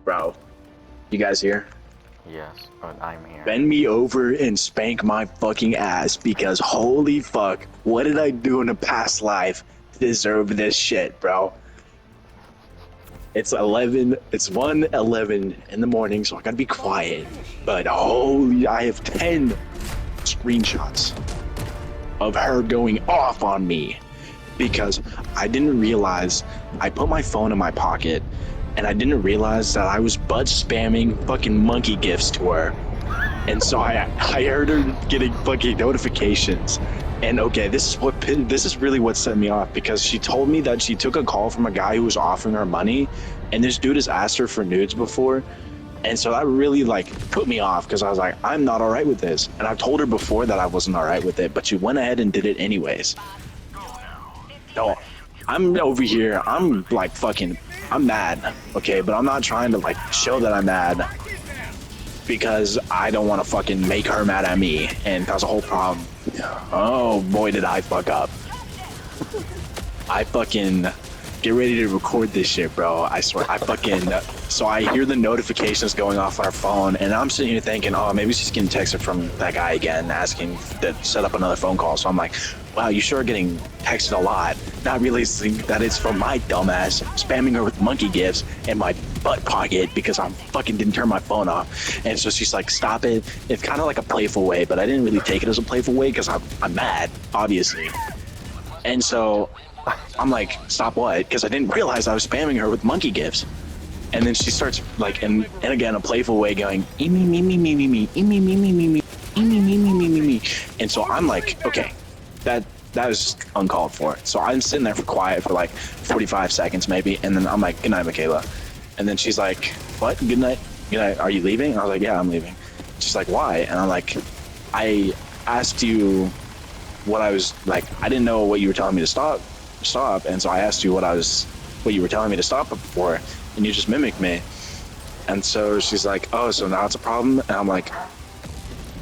Bro, you guys here? Yes, but I'm here. Bend me over and spank my fucking ass because holy fuck, what did I do in a past life to deserve this shit, bro? It's 1:11 in the morning, so I gotta be quiet. But holy, I have 10 screenshots of her going off on me because I didn't realize I put my phone in my pocket and I didn't realize that I was butt spamming fucking monkey gifts to her. And so I heard her getting fucking notifications. And okay, this is really what set me off because she told me that she took a call from a guy who was offering her money, and this dude has asked her for nudes before. And so that really like put me off because I was like, I'm not all right with this. And I've told her before that I wasn't all right with it, but she went ahead and did it anyways. No, I'm over here. I'm like fucking, I'm mad, okay? But I'm not trying to like show that I'm mad because I don't want to fucking make her mad at me, and that's a whole problem. Oh boy, did I fuck up. I fucking get ready to record this shit, bro. I swear, I fucking, so I hear the notifications going off on her phone, and I'm sitting here thinking, oh, maybe she's getting texted from that guy again, asking to set up another phone call. So I'm like, wow, you sure are getting texted a lot. Not realizing that it's from my dumbass spamming her with monkey gifts in my butt pocket because I fucking didn't turn my phone off. And so she's like, stop it. It's kind of like a playful way, but I didn't really take it as a playful way because I'm mad, obviously. And so I'm like, stop what? Because I didn't realize I was spamming her with monkey gifts. And then she starts like, and again, a playful way going, me, me, me, me, me, me, me, me, me, me, me, me, me, me, me, me, me, me. And so I'm like, okay, that is uncalled for. So I'm sitting there for quiet for like 45 seconds maybe. And then I'm like, good night, Michaela. And then she's like, what? Good night? Good night. Are you leaving? And I was like, yeah, I'm leaving. She's like, why? And I'm like, I asked you what I was like, I didn't know what you were telling me to stop. And so I asked you what you were telling me to stop for, and you just mimicked me. And so she's like, oh, so now it's a problem? And I'm like,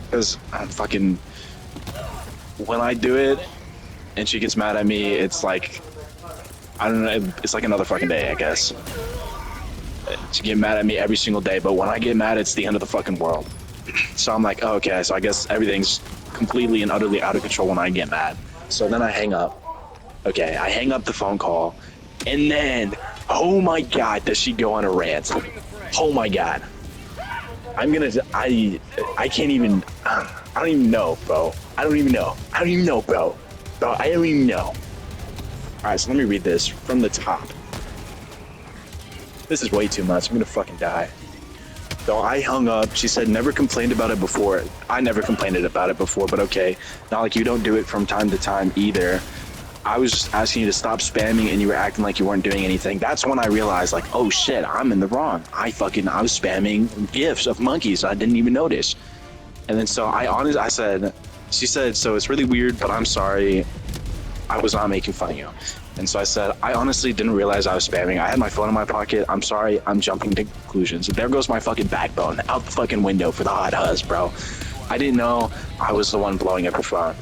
because I'm fucking, when I do it and she gets mad at me, it's like, I don't know, it's like another fucking day, I guess. She get mad at me every single day, but when I get mad, it's the end of the fucking world. So I'm like, oh, okay, so I guess everything's completely and utterly out of control when I get mad. So then I hang up. Okay, I hang up the phone call, and then, oh my god, does she go on a rant? Oh my god. I can't even, I don't even know, bro. I don't even know, bro. Bro, I don't even know. Alright, so let me read this from the top. This is way too much, I'm gonna fucking die. So I hung up, she said never complained about it before. I never complained about it before, but okay. Not like you don't do it from time to time either. I was just asking you to stop spamming and you were acting like you weren't doing anything. That's when I realized, like, oh shit, I'm in the wrong. I was spamming gifs of monkeys. I didn't even notice. And then so she said, so it's really weird, but I'm sorry. I was not making fun of you. And so I said, I honestly didn't realize I was spamming. I had my phone in my pocket. I'm sorry. I'm jumping to conclusions. There goes my fucking backbone out the fucking window for the hot huzz, bro. I didn't know I was the one blowing up her phone.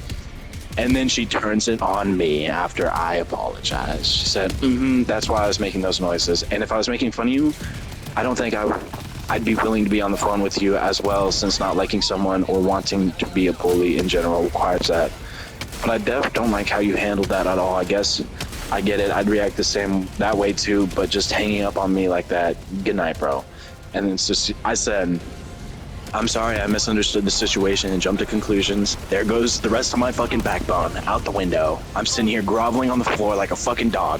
And then she turns it on me after I apologize. She said, that's why I was making those noises. And if I was making fun of you, I don't think I'd be willing to be on the phone with you as well, since not liking someone or wanting to be a bully in general requires that. But I don't like how you handled that at all. I guess I get it. I'd react the same that way too, but just hanging up on me like that, good night, bro. And then I said, I'm sorry, I misunderstood the situation and jumped to conclusions. There goes the rest of my fucking backbone out the window. I'm sitting here groveling on the floor like a fucking dog.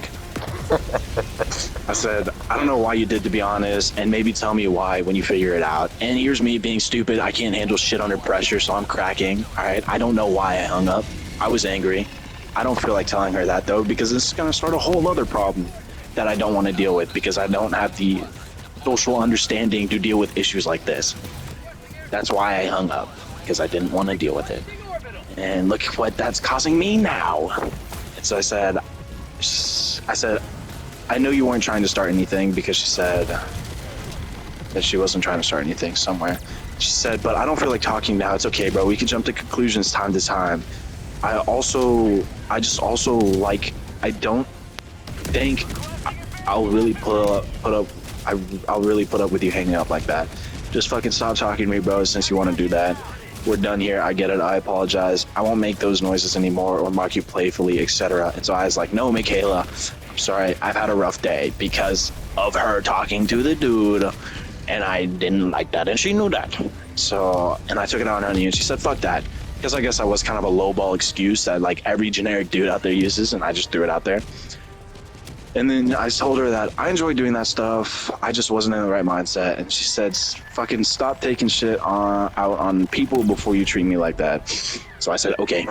I said, I don't know why you did, to be honest, and maybe tell me why when you figure it out. And here's me being stupid. I can't handle shit under pressure, so I'm cracking. All right, I don't know why I hung up. I was angry. I don't feel like telling her that though, because this is gonna start a whole other problem that I don't want to deal with because I don't have the social understanding to deal with issues like this. That's why I hung up, because I didn't want to deal with it. And look what that's causing me now. And so I said, I know you weren't trying to start anything, because she said that she wasn't trying to start anything somewhere. She said, but I don't feel like talking now. It's okay, bro. We can jump to conclusions time to time. I don't think I'll really put up I'll really put up with you hanging up like that. Just fucking stop talking to me, bro, since you want to do that. We're done here. I get it. I apologize. I won't make those noises anymore or mock you playfully, etc. And so I was like, no, Michaela, I'm sorry. I've had a rough day because of her talking to the dude, and I didn't like that, and she knew that. So, and I took it out on you, and she said, fuck that. Because I guess I was kind of a lowball excuse that like every generic dude out there uses, and I just threw it out there. And then I told her that I enjoy doing that stuff. I just wasn't in the right mindset. And she said, fucking stop taking shit out on people before you treat me like that. So I said, okay.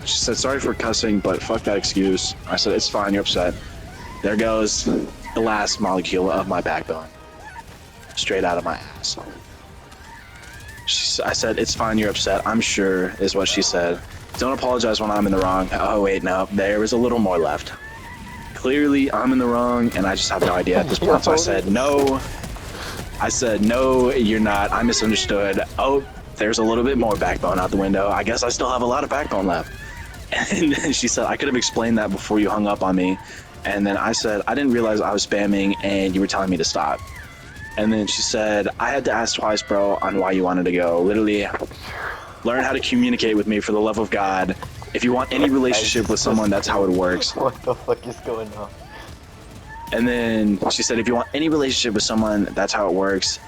She said, sorry for cussing, but fuck that excuse. I said, it's fine, you're upset. There goes the last molecule of my backbone. Straight out of my ass. I said, it's fine, you're upset. I'm sure, is what she said. Don't apologize when I'm in the wrong. Oh, wait, no. There was a little more left. Clearly, I'm in the wrong, and I just have no idea at this point. So I said, no. I said, no, you're not. I misunderstood. Oh, there's a little bit more backbone out the window. I guess I still have a lot of backbone left. And then she said, I could have explained that before you hung up on me. And then I said, I didn't realize I was spamming, and you were telling me to stop. And then she said, I had to ask twice, bro, on why you wanted to go. Literally, learn how to communicate with me for the love of God. If you want any relationship with someone, that's how it works. What the fuck is going on? And then she said, if you want any relationship with someone, that's how it works.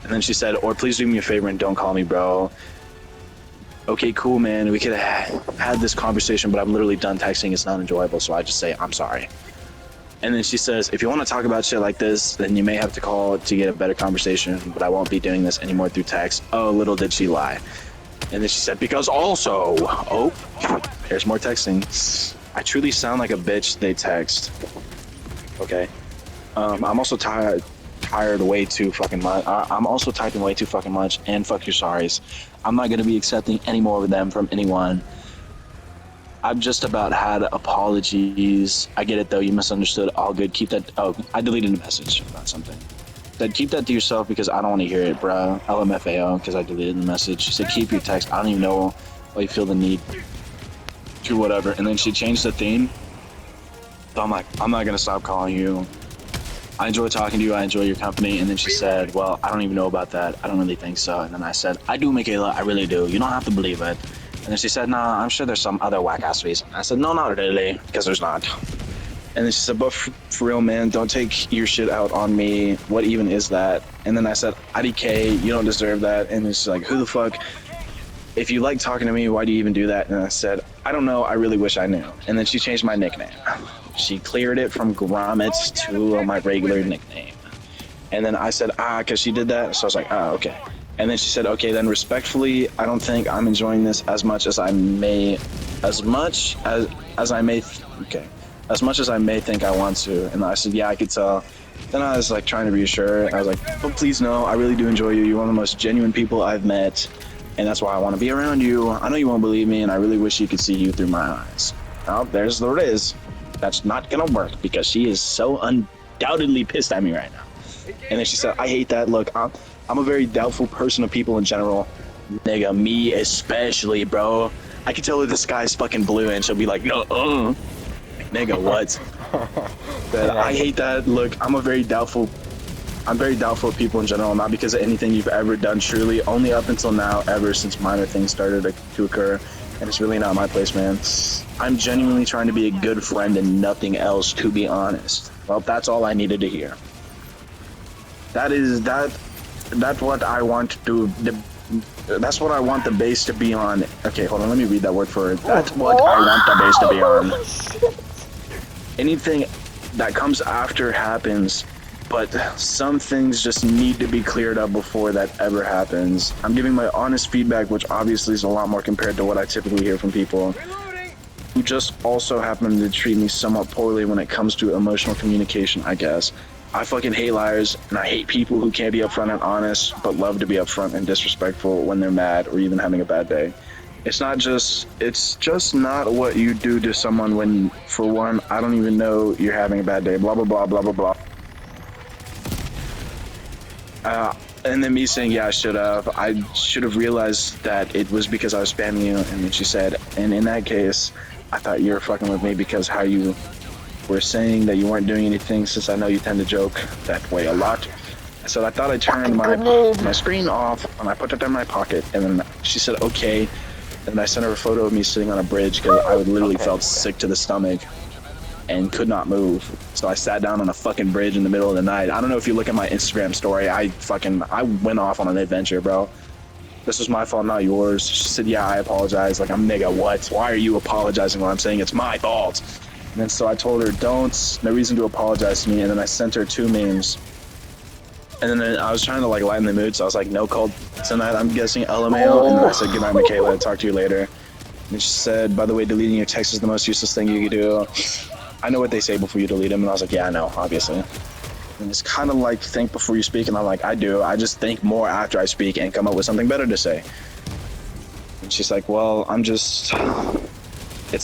And then she said, or please do me a favor and don't call me bro. Okay, cool, man. We could have had this conversation, but I'm literally done texting. It's not enjoyable, so I just say, I'm sorry. And then she says, if you want to talk about shit like this, then you may have to call to get a better conversation, but I won't be doing this anymore through text. Oh, little did she lie. And then she said, because also, oh, there's more texting. I truly sound like a bitch they text. Okay. I'm also tired way too fucking much. I'm also typing way too fucking much, and fuck your sorries. I'm not going to be accepting any more of them from anyone. I've just about had apologies. I get it though, you misunderstood. All good. Keep that. Oh, I deleted a message about something. Said, keep that to yourself because I don't want to hear it, bro. LMFAO, because I deleted the message. She said, keep your text. I don't even know why you feel the need to whatever. And then she changed the theme. So I'm like, I'm not going to stop calling you. I enjoy talking to you. I enjoy your company. And then she said, well, I don't even know about that. I don't really think so. And then I said, I do, Michaela. I really do. You don't have to believe it. And then she said, nah, I'm sure there's some other whack-ass reason. I said, no, not really, because there's not. And then she said, but for real, man, don't take your shit out on me. What even is that? And then I said, IDK, you don't deserve that. And she's like, who the fuck? If you like talking to me, why do you even do that? And I said, I don't know. I really wish I knew. And then she changed my nickname. She cleared it from Gromit to my regular nickname. And then I said, because she did that. So I was like, okay. And then she said, okay, then respectfully, I don't think I'm enjoying this as much as I may think I want to. And I said, yeah, I could tell. Then I was like trying to reassure her. I was like, oh, please no, I really do enjoy you. You're one of the most genuine people I've met. And that's why I want to be around you. I know you won't believe me, and I really wish you could see you through my eyes. Oh, there's the Riz. That's not going to work because she is so undoubtedly pissed at me right now. And then she said, I hate that. Look, I'm a very doubtful person of people in general. Nigga, me especially, bro. I can tell her the sky's fucking blue, and she'll be like, no, nigga, what? But I hate that. Look, I'm very doubtful of people in general, not because of anything you've ever done, truly, only up until now, ever since minor things started to occur, and it's really not my place, man. I'm genuinely trying to be a good friend and nothing else, to be honest. Well, that's all I needed to hear. That's what I want that's what I want the base to be on. Okay, hold on, let me read that word for her. That's what I want the base to be on. Anything that comes after happens, but some things just need to be cleared up before that ever happens. I'm giving my honest feedback, which obviously is a lot more compared to what I typically hear from people who just also happen to treat me somewhat poorly when it comes to emotional communication, I guess. I fucking hate liars, and I hate people who can't be upfront and honest, but love to be upfront and disrespectful when they're mad or even having a bad day. It's just not what you do to someone when, for one, I don't even know you're having a bad day, blah, blah, blah, blah, blah, blah. And then me saying, yeah, I should have realized that it was because I was spamming you. And then she said, and in that case, I thought you were fucking with me because how you were saying that you weren't doing anything since I know you tend to joke that way a lot. So I thought I turned my screen off and I put it in my pocket. And then she said, okay. And I sent her a photo of me sitting on a bridge because I literally felt sick to the stomach and could not move. So I sat down on a fucking bridge in the middle of the night. I don't know if you look at my Instagram story. I went off on an adventure, bro. This was my fault, not yours. She said, yeah, I apologize. Like, I'm nigga, what? Why are you apologizing when I'm saying it's my fault? And then so I told her, no reason to apologize to me. And then I sent her 2 memes. And then I was trying to like lighten the mood, so I was like, no call tonight, I'm guessing LMAO. And then I said, goodnight, Michaela, talk to you later. And she said, by the way, deleting your text is the most useless thing you could do. I know what they say before you delete them. And I was like, yeah, I know, obviously. And it's kind of like think before you speak, and I'm like, I do. I just think more after I speak and come up with something better to say. And she's like, well, it's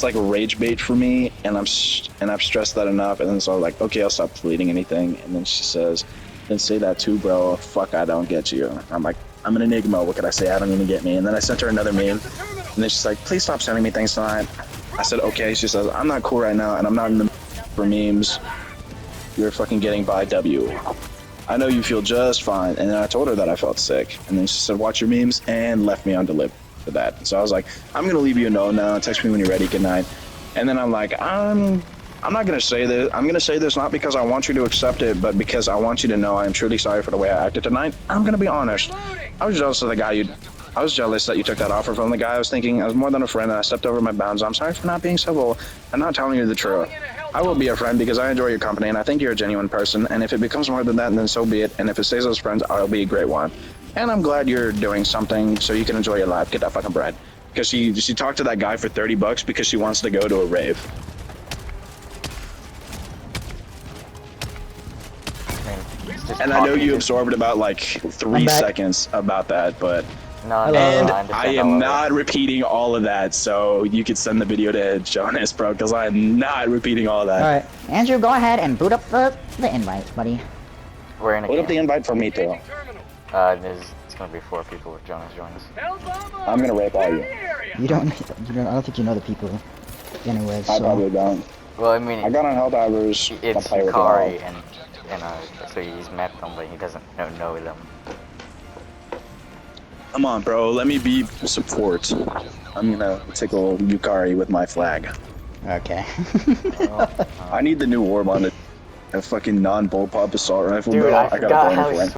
like a rage bait for me, and I've stressed that enough. And then so I'm like, okay, I'll stop deleting anything. And then she says, then say that too, bro. Fuck, I don't get you. I'm like, I'm an enigma. What could I say? I don't even get me. And then I sent her another meme, and then she's like, please stop sending me things tonight. I said, okay. She says, I'm not cool right now, and I'm not in the mood for memes. You're fucking getting by W. I know you feel just fine. And then I told her that I felt sick. And then she said, watch your memes, and left me on delib for that. So I was like, I'm going to leave you a note now. Text me when you're ready. Good night. And then I'm like, I'm not going to say this. I'm going to say this not because I want you to accept it, but because I want you to know I am truly sorry for the way I acted tonight. I'm going to be honest. I was jealous of the guy I was jealous that you took that offer from the guy. I was thinking I was more than a friend, and I stepped over my bounds. I'm sorry for not being civil and not telling you the truth. I will be a friend because I enjoy your company, and I think you're a genuine person. And if it becomes more than that, then so be it. And if it stays as friends, I'll be a great one. And I'm glad you're doing something so you can enjoy your life. Get that fucking bread. Because she talked to that guy for $30 because she wants to go to a rave. And I know you absorbed about like 3 seconds about that, but and I am not repeating all of that, so you could send the video to Jonas, bro, because I am not repeating all of that. Alright, Andrew, go ahead and boot up the invite, buddy. We're in a Boot up the invite for me too. It's gonna be 4 people if Jonas joins. I'm gonna rape all you. I don't think you know the people. Anyways, I probably don't. Well, I mean, I got on Helldivers. it's Hikari, and so he's met them, but he doesn't know them. Come on, bro. Let me be support. I'm gonna tickle Yukari with my flag. Okay. I need the new orb on it. A fucking non-bullpup assault rifle, Dude, bro. I got a forgot boner how for it.